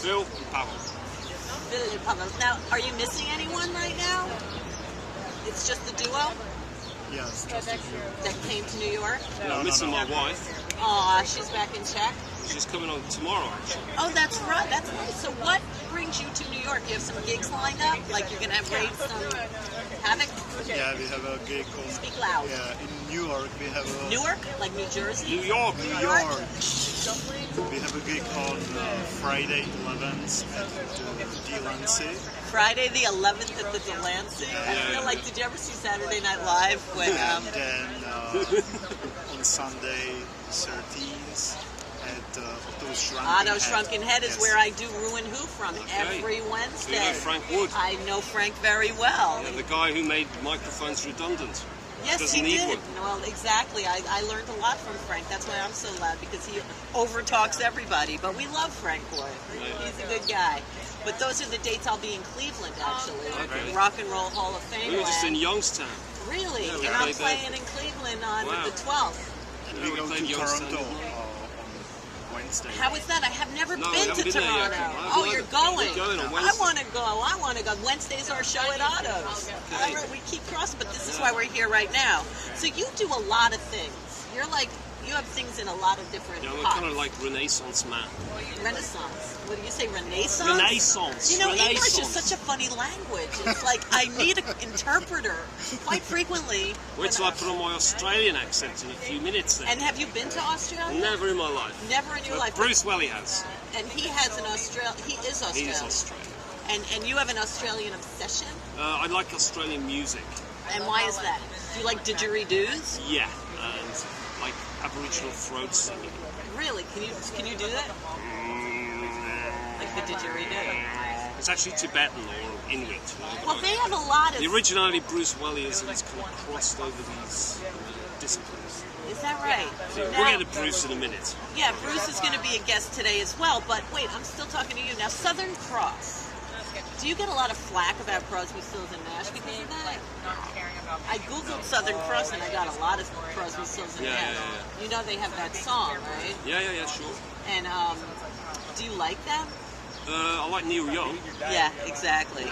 Phil and Pavel. Phil and Pavel. Now, are you missing anyone right now? It's just the duo? Yes, just a few. That came to New York? I'm missing my wife. Aw, she's back in Czech. She's coming on tomorrow, actually. Oh, that's right. That's nice. So what brings you to New York? You have some gigs lined up? Like you're going to have some Havoc? Yeah, we have a gig called... Speak loud. Yeah, in Newark we have a... Newark? Like New Jersey? New York. New York. We have a gig on Friday 11th at the Delancey. Friday the 11th at the Delancey? I feel like, did you ever see Saturday Night Live? When, And then on Sunday 13th at Otto's Shrunken Otto's Shrunken Head is where I do ReWandWho from every Wednesday. You know Frank Wood? I know Frank very well. Yeah, the guy who made microphones redundant. Yes, he did. Well, exactly. I learned a lot from Frank. That's why I'm so loud, because he overtalks everybody. But we love Frank Boy. He's a good guy. But those are the dates I'll be in Cleveland, actually. Okay. Rock and Roll Hall of Fame. We were just in Youngstown. Really? Yeah, and I'm playing in Cleveland on the 12th. And we go to Toronto on Wednesday. How is that? I have never been we haven't to been there Toronto. yet. Oh, you're going? We're going on I Wednesday. want to go. I want to go. Wednesday's our show at Otto's. Okay. We keep crossing, but this is why we're here right now. So you do a lot of things. You're like, you have things in a lot of different Yeah, we're pots. kind of like Renaissance man. Renaissance. What do you say, Renaissance? Renaissance. You know, Renaissance. English is such a funny language. It's like, I need an interpreter quite frequently. Wait till I put on my Australian accent in a few minutes then. And have you been to Australia? Never in my life. Never in your life. Bruce Welly has. And he has an Australian, he is Australian. He is Australian. And you have an Australian obsession? I like Australian music. And why is that? Do you like didgeridoos? Yeah, and like Aboriginal throat singing. Really? Can you do that? Like the didgeridoo? It's actually Tibetan or Inuit. You know, Well, they have a lot of... the originality Bruce Welly is that he's kind of crossed over these disciplines. Is that right? We'll Now, get to Bruce in a minute. yeah, Bruce is going to be a guest today as well. But wait, I'm still talking to you. Now, Southern Cross. Do you get a lot of flack about Crosby, Stills, and Nash because of that? I Googled Southern Cross and I got a lot of Crosby, Stills, and Nash. Yeah. You know they have that song, right? Yeah, sure. And do you like them? I like Neil Young. Yeah, exactly.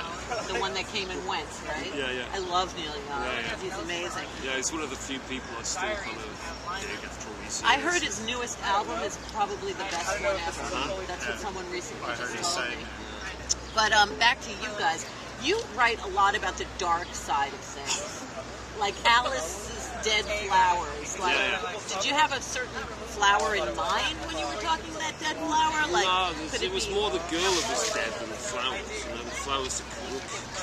The one that came and went, right? Yeah. I love Neil Young. Yeah. He's amazing. Yeah, he's one of the few people I still kind of dig after all these years. I heard his newest album is probably the best one ever. That's what someone recently I heard the just told same. me. But back to you guys. You write a lot about the dark side of things. Like Alice's Dead Flowers. Like, did you have a certain flower in mind when you were talking that dead flower? Like, No, could it was be... more the girl that was dead than the flowers. You know, the flowers to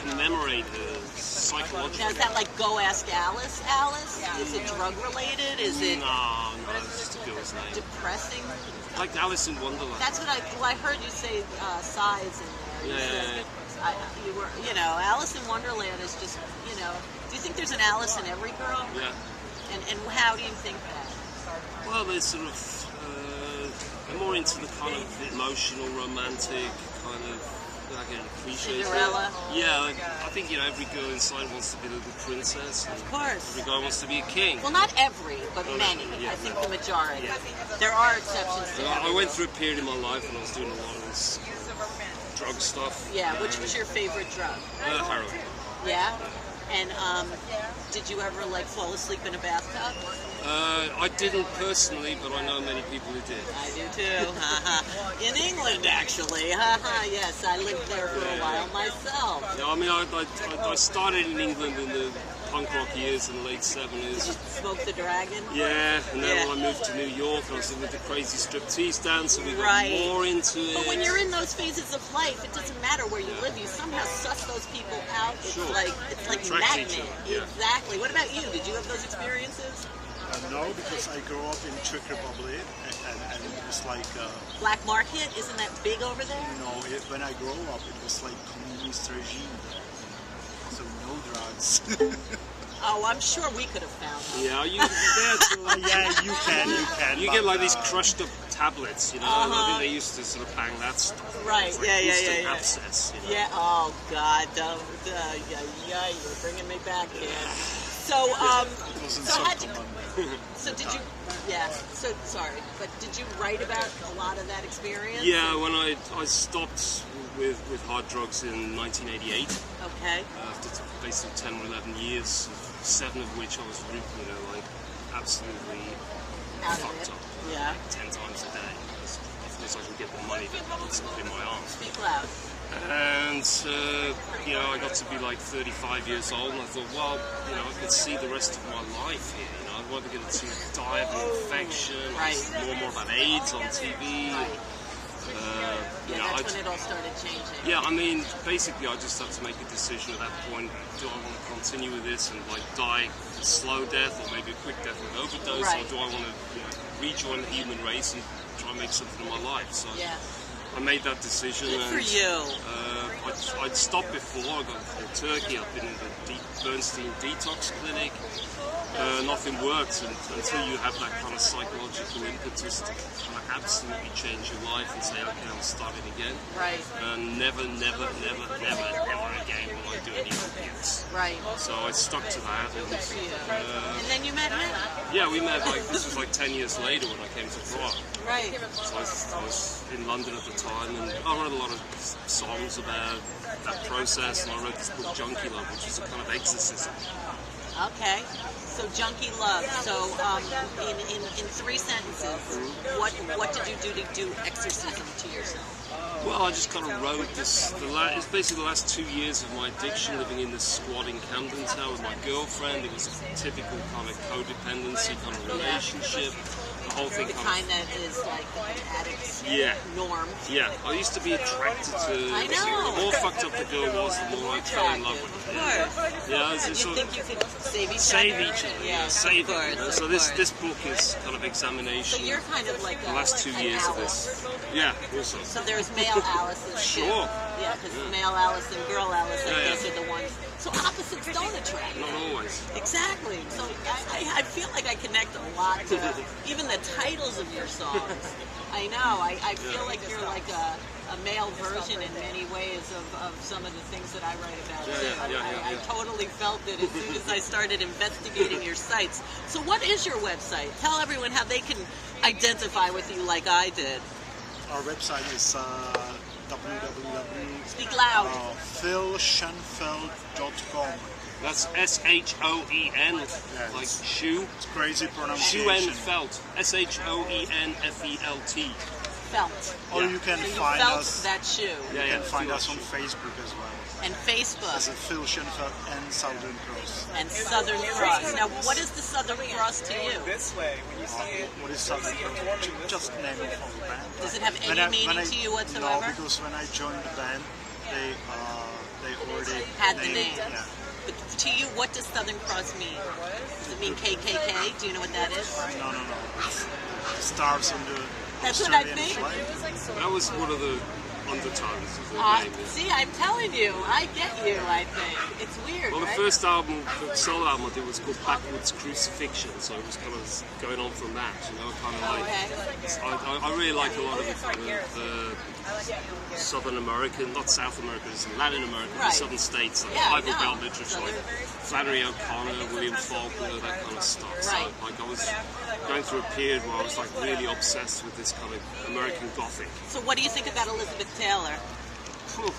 commemorate her psychological. Now, is that like Go Ask Alice, Alice? Is it drug related? Is it No, it's just a girl's name. depressing? Like Alice in Wonderland. That's what I heard you say size in there. You said, you were, you know, Alice in Wonderland is just, you know, do you think there's an Alice in every girl? Yeah. And how do you think that? Well, they're sort of, they're more into the kind of emotional, romantic, kind of, like a cliche. Cinderella? Yeah, like, I think, you know, every girl inside wants to be a little princess. Of course. Every guy wants to be a king. Well, not every, but Oh, many. yeah. I think the majority. Yeah. There are exceptions to I that. went through a period in my life when I was doing a lot of this drug stuff. Yeah, which was your favorite drug? Heroin. Yeah? And did you ever, like, fall asleep in a bathtub? I didn't personally, but I know many people who did. I do too. In England, actually. Yes, I lived there for a while myself. Yeah, I mean, I started in England in the punk rock years in the late 70s. Did you smoke the dragon? Yeah, and then when I moved to New York, I was into crazy striptease dance, and we got more into it. But when you're in those phases of life, it doesn't matter where you live. You somehow suss those people out. It's like magnet. Yeah. Exactly. What about you? Did you have those experiences? No, because I grew up in Czech Republic, and it was like... Black market? Isn't that big over there? No, when I grew up, it was like communist regime. So no drugs. Oh, I'm sure we could have found them. Yeah, yeah, you can. You get like these crushed up tablets, you know. I think they used to sort of bang that stuff. Right. Like Yeah. abscess, you know? Yeah. Oh God. You're bringing me back, kid. So, It wasn't so so how'd you, common. so did you Yeah. So sorry, but did you write about a lot of that experience? Yeah, when I stopped with hard drugs in 1988, Okay. after basically 10 or 11 years, 7 of which I was, like absolutely Out of fucked it. up. Yeah. 10 times a day. Of course, I can get the money that puts up in my arms. Speak loud. And, I got to be like 35 years old, and I thought, well, I could see the rest of my life here. I'm either going to die of an infection, Right. more about AIDS on TV. Right. Yeah, that's when it all started changing. Yeah, basically, I just had to make a decision at that point. Do I want to continue with this and die a slow death, or maybe a quick death with overdose, Right. or do I want to rejoin the human race and try and make something of my life? So Yeah. I made that decision. Good for and, you. I'd stopped before. I got in Turkey. I've been in the Bernstein detox clinic. Nothing worked until you have that kind of psychological impetus to kind of absolutely change your life and say, okay, I'm starting again. Right. And never again will I do any opiates. Right. So I stuck to that. Good for you. And then you met him. Yeah, we met this was like 10 years later when I came to Prague. Right. So I was in London at the time, and I wrote a lot of songs about that process, and I wrote this book, Junkie Love, which is a kind of exorcism. Okay. So Junkie Love. So in 3 sentences, what did you do to do exorcism to yourself? Well, I just kind of wrote this. It's basically the last 2 years of my addiction, living in this squad in Camden Town with my girlfriend. It was a typical kind of codependency kind of relationship. The whole thing The kind kind that is like an addict's Yeah. norm. Yeah, I used to be attracted to. I know. The more fucked up the girl was, the more I fell in love with Of her. course. Yeah, And you think you could save each save other? each other. Yeah, Save of it. course, So of this course. book is kind of examination. So you're kind of like the last 2 an years of Alice. this. Yeah, also. So there's male Alice's too. Sure. Yeah, because male Alice and girl Alice, I Yeah, guess, yeah. are the ones. So opposites don't attract. Not always. Exactly. So I feel like I connect a lot to even the titles of your songs. I know. I feel like you're like a male version in many ways of some of the things that I write about too. I totally felt it as soon as I started investigating your sites. So what is your website? Tell everyone how they can identify with you like I did. Our website is Speak loud. Shoenfelt.com. That's Shoen, like shoe. It's crazy pronunciation. Shoenfelt. Shoenfelt. Felt. Or you can So you find felt us. that shoe. You can find us on Facebook as well. And Facebook. As a Phil Shoenfelt and Southern Cross. And Southern Cross. Now, what is the Southern Cross to you? What is Southern Cross? Just name of our band. Does it have any meaning to you whatsoever? No, because when I joined the band, they already Had the named name. it, yeah. But to you, what does Southern Cross mean? Does it mean KKK? Do you know what that is? No. It's stars on the That's what I Australian think. flag. That was one of the undertones of the name. See, I'm telling you, I get you, I think. It's weird, Well, the right? first album, the solo album I did was called Backwards Crucifixion, so it was kind of going on from that, kind of like. Okay. I really like a lot of the kind of Southern American, not South American, it's Latin American, Right. Southern states, like Yeah, Bible no. Belt literature, like Flannery O'Connor, William Faulkner, that kind of stuff. Right. So, like, I was going through a period where I was like really obsessed with this kind of American Gothic. So what do you think about Elizabeth Taylor? Whew.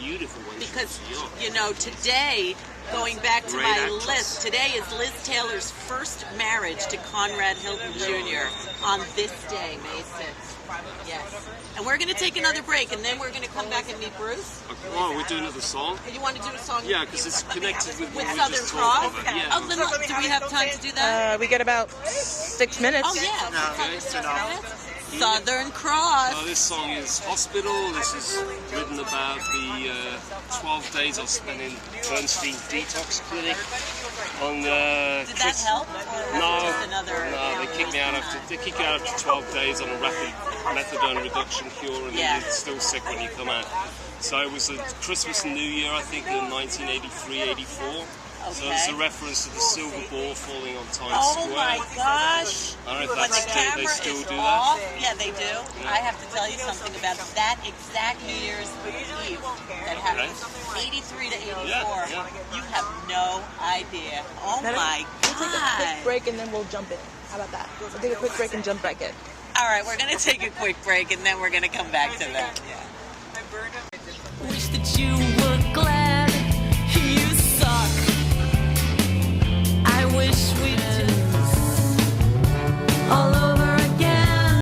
Beautiful when she Because, was young. you know, today, going back to Great my actress. list, today is Liz Taylor's first marriage to Conrad Hilton Jr. on this day, May 6th. Yes. And we're going to take another break, and then we're going to come back and meet Bruce. Oh, we do another song? You want to do a song? Yeah, because it's connected with what we Southern just Cross? talked about. Yeah. Oh, then do we have time to do that? We get about 6 minutes. Oh, yeah. Okay, it's enough. Southern Cross. This song is Hospital. This is written about the 12 days I spent in Bernstein Detox Clinic. Did that help? Or was No, it just another they kicked me out after 12 days on a rapid methadone reduction cure, and Yeah. you're still sick when you come out. So it was a Christmas and New Year, I think, in 1983-84. So it's a Okay. reference to the silver ball falling on Times Oh Square. my gosh! I don't know if When that's the still, they camera still is do off, that. yeah, they do. I have to tell you something about that exact New Year's Eve that happened, 83 to 84. Yeah. You have no idea. Oh my God! break and then we'll jump in. How about that? We'll take a quick break and jump back in. All right, we're going to take a quick break and then we're going to come back to that. Yeah. Wish that you